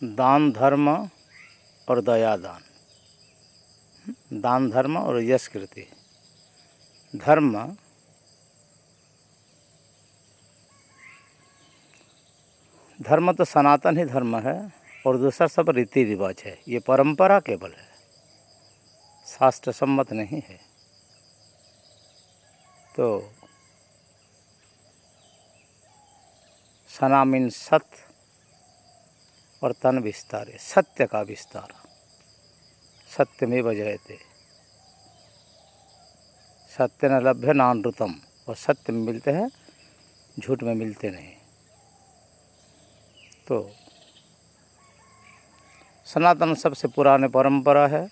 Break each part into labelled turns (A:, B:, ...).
A: दान धर्म और दया दान, दान धर्म और यश कीर्ति। धर्म धर्म तो सनातन ही धर्म है और दूसरा सब रीति रिवाज है। ये परंपरा केवल है, शास्त्र सम्मत नहीं है। तो सना मीन सत्य और तन विस्तार, सत्य का विस्तार। सत्य में जयते, सत्य न लभ्य नानृतम। और सत्य में मिलते हैं, झूठ में मिलते नहीं। तो सनातन सबसे पुराने परंपरा है।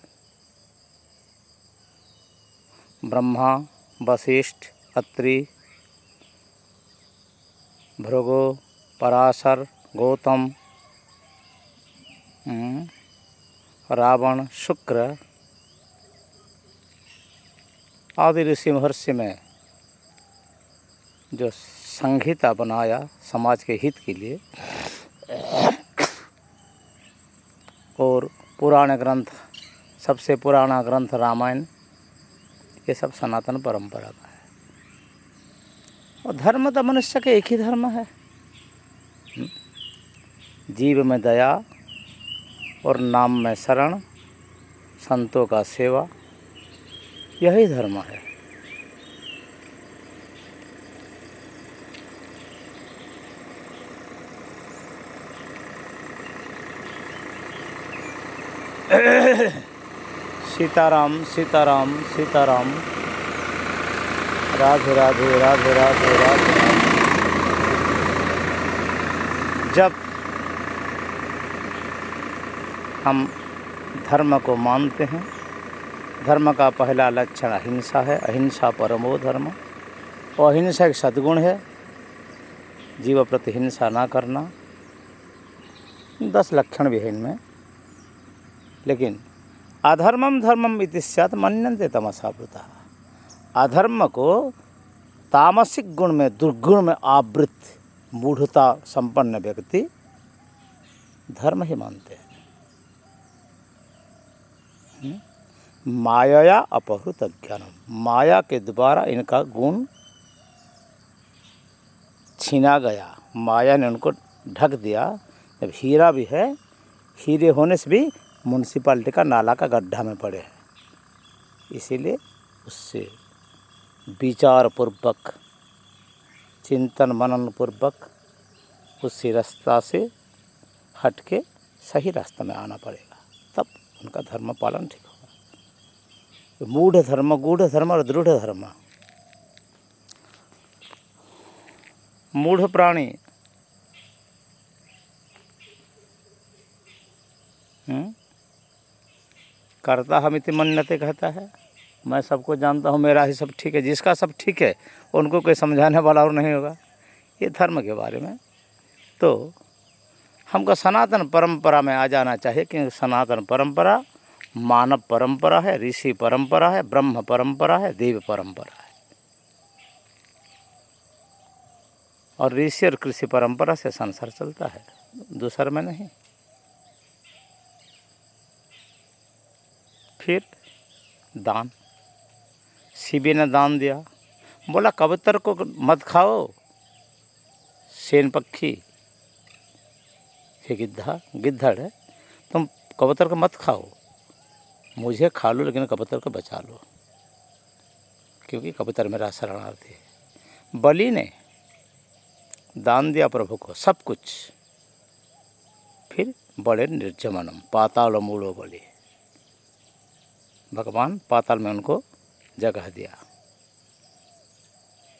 A: ब्रह्मा, वशिष्ठ, अत्रि, भृगु, पराशर, गौतम, रावण, शुक्र आदि ऋषि महर्षि में जो संहिता बनाया समाज के हित के लिए, और पुराने ग्रंथ, सबसे पुराना ग्रंथ रामायण, ये सब सनातन परंपरा का है। और धर्म तो मनुष्य के एक ही धर्म है, जीव में दया और नाम में शरण, संतों का सेवा, यही धर्म है। सीताराम सीताराम सीताराम, राधे राधे राधे राधे राधे। जब हम धर्म को मानते हैं, धर्म का पहला लक्षण अहिंसा है। अहिंसा परमो धर्म। और अहिंसा एक सद्गुण है, जीव प्रति हिंसा ना करना। 10 लक्षण भी है इनमें। लेकिन अधर्मम धर्मम इति स्यात् मन्यन्ते तमसावृता। अधर्म को तामसिक गुण में, दुर्गुण में आवृत मूढ़ता संपन्न व्यक्ति धर्म ही मानते हैं। माया अपहृत ज्ञानम, माया के द्वारा इनका गुण छीना गया, माया ने उनको ढक दिया। जब हीरा भी है, हीरे होने से भी म्यूनसिपालिटी का नाला का गड्ढा में पड़े हैं। इसीलिए उससे विचार पूर्वक, चिंतन मनन पूर्वक उसी रास्ता से हट के सही रास्ता में आना पड़ेगा, तब उनका धर्म पालन ठीक होगा। मूढ़ धर्म, गूढ़ धर्म और दृढ़ धर्म। मूढ़ प्राणी करता हमिति मन्यते कहता है, मैं सबको जानता हूँ, मेरा ही सब ठीक है। जिसका सब ठीक है उनको कोई समझाने वाला और नहीं होगा। ये धर्म के बारे में। तो हमको सनातन परंपरा में आ जाना चाहिए, क्योंकि सनातन परंपरा मानव परंपरा है, ऋषि परंपरा है, ब्रह्म परंपरा है, देव परंपरा है। और ऋषि और कृषि परंपरा से संसार चलता है, दूसर में नहीं। फिर दान, शिवी ने दान दिया। बोला कबूतर को मत खाओ, सेन पक्षी हे गिद्धड़ है, तुम कबूतर को मत खाओ, मुझे खा लो लेकिन कबूतर को बचा लो, क्योंकि कबूतर मेरा शरणार्थी है। बलि ने दान दिया प्रभु को सब कुछ। फिर बड़े निर्जमनम, पाताल मूलो बलि, भगवान पाताल में उनको जगह दिया।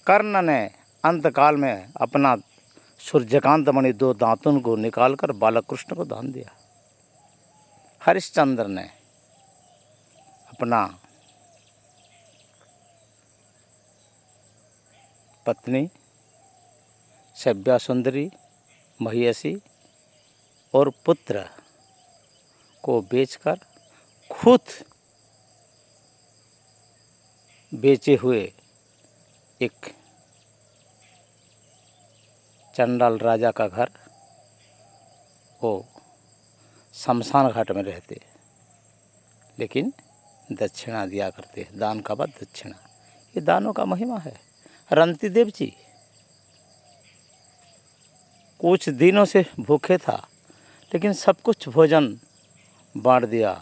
A: कर्ण ने अंतकाल में अपना सूर्यकांत मणि 2 दांतों को निकालकर बालक कृष्ण को दान दिया। हरिश्चंद्र ने अपना पत्नी सभ्या सुंदरी महिषी और पुत्र को बेचकर खुद बेचे हुए एक चंडाल राजा का घर, वो शमशान घाट में रहते, लेकिन दक्षिणा दिया करते। दान का बाद दक्षिणा, ये दानों का महिमा है। रंतिदेव जी कुछ दिनों से भूखे था, लेकिन सब कुछ भोजन बांट दिया।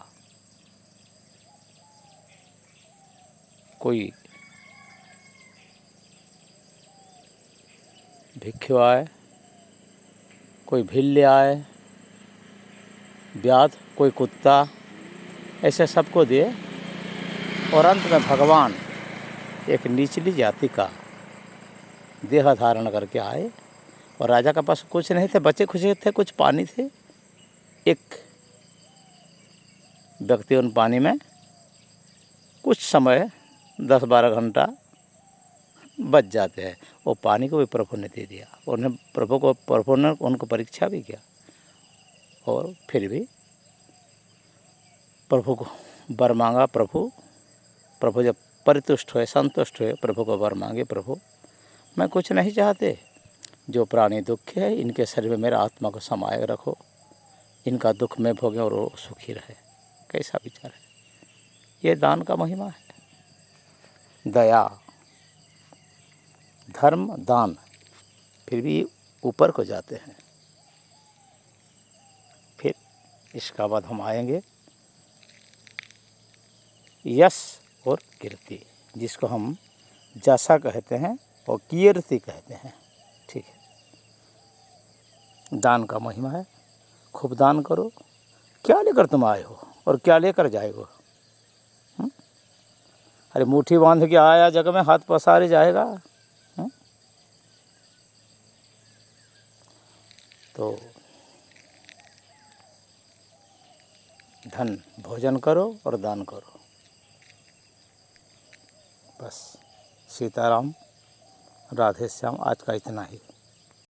A: कोई भिक्षु आए, कोई भिल्ले आए, व्याध, कोई कुत्ता, ऐसे सबको दिए। और अंत में भगवान एक निचली जाति का देह धारण करके आए, और राजा के पास कुछ नहीं थे, बचे खुचे थे, कुछ पानी थे। एक व्यक्ति उन पानी में कुछ समय 10-12 घंटा बच जाते हैं, वो पानी को भी प्रभु ने दे दिया। उन्हें प्रभु ने उनको परीक्षा भी किया, और फिर भी प्रभु को वर मांगा। प्रभु जब परितुष्ट हुए, संतुष्ट हुए, प्रभु को वर मांगे, प्रभु मैं कुछ नहीं चाहते, जो प्राणी दुखी है इनके शरीर में मेरा आत्मा को समाये रखो, इनका दुख में भोगे और वो सुखी रहे। कैसा विचार है, ये दान का महिमा है। दया, धर्म, दान, फिर भी ऊपर को जाते हैं। फिर इसका बाद हम आएंगे यश और कीर्ति, जिसको हम जसा कहते हैं और कीर्ति कहते हैं। ठीक है, दान का महिमा है। खूब दान करो। क्या लेकर तुम आए हो और क्या लेकर जाएगो? अरे मुट्ठी बांध के आया जग में, हाथ पसारे जाएगा। तो धन भोजन करो और दान करो, बस। सीताराम, राधे श्याम। आज का इतना ही।